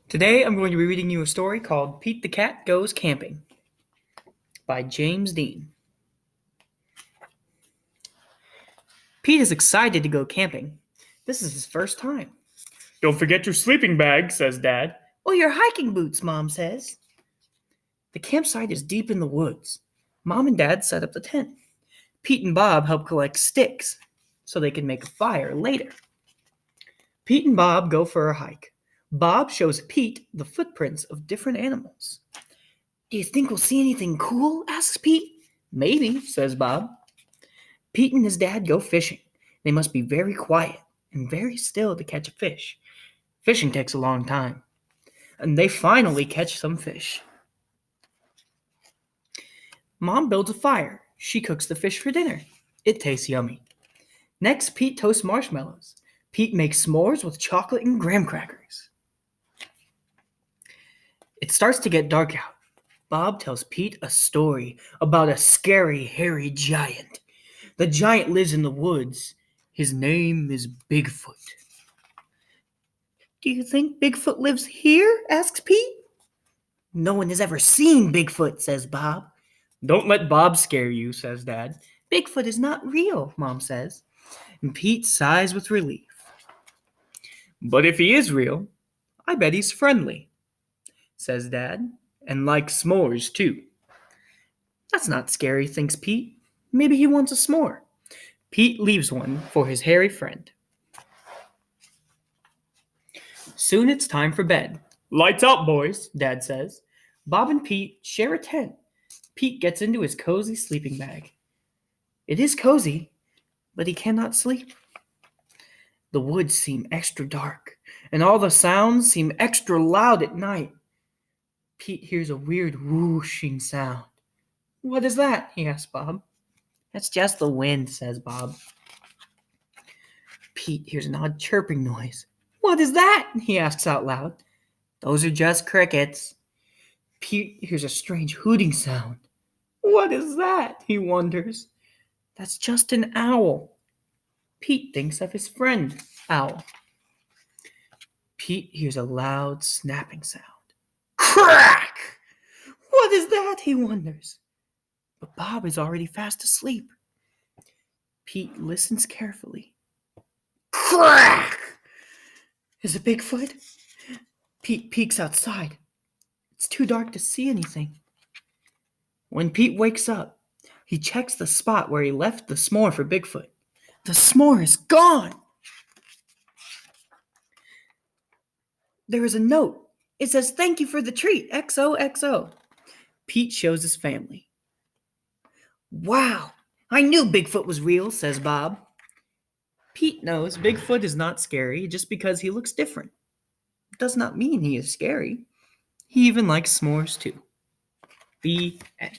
Today I'm going to be reading you a story called Pete the Cat Goes Camping by James Dean. Pete is excited to go camping. This is his first time. Don't forget your sleeping bag, says Dad. Oh, your hiking boots, Mom says. The campsite is deep in the woods. Mom and Dad set up the tent. Pete and Bob help collect sticks so they can make a fire later. Pete and Bob go for a hike. Bob shows Pete the footprints of different animals. Do you think we'll see anything cool? Asks Pete. Maybe, says Bob. Pete and his dad go fishing. They must be very quiet and very still to catch a fish. Fishing takes a long time. And they finally catch some fish. Mom builds a fire. She cooks the fish for dinner. It tastes yummy. Next, Pete toasts marshmallows. Pete makes s'mores with chocolate and graham crackers. It starts to get dark out. Bob tells Pete a story about a scary, hairy giant. The giant lives in the woods. His name is Bigfoot. Do you think Bigfoot lives here? Asks Pete. No one has ever seen Bigfoot, says Bob. Don't let Bob scare you, says Dad. Bigfoot is not real, Mom says. And Pete sighs with relief. But if he is real, I bet he's friendly, says Dad, and likes s'mores too. That's not scary, thinks Pete. Maybe he wants a s'more. Pete leaves one for his hairy friend. Soon it's time for bed. Lights out, boys, Dad says. Bob and Pete share a tent. Pete gets into his cozy sleeping bag. It is cozy, but he cannot sleep. The woods seem extra dark, and all the sounds seem extra loud at night. Pete hears a weird whooshing sound. What is that? He asks Bob. That's just the wind, says Bob. Pete hears an odd chirping noise. What is that? He asks out loud. Those are just crickets. Pete hears a strange hooting sound. What is that? He wonders. That's just an owl. Pete thinks of his friend, Owl. Pete hears a loud snapping sound. Crack! What is that? He wonders. But Bob is already fast asleep. Pete listens carefully. Crack! Is it Bigfoot? Pete peeks outside. It's too dark to see anything. When Pete wakes up, he checks the spot where he left the s'more for Bigfoot. The s'more is gone! There is a note. It says, "Thank you for the treat, XOXO." Pete shows his family. Wow, I knew Bigfoot was real, says Bob. Pete knows Bigfoot is not scary just because he looks different. It does not mean he is scary. He even likes s'mores too. The end.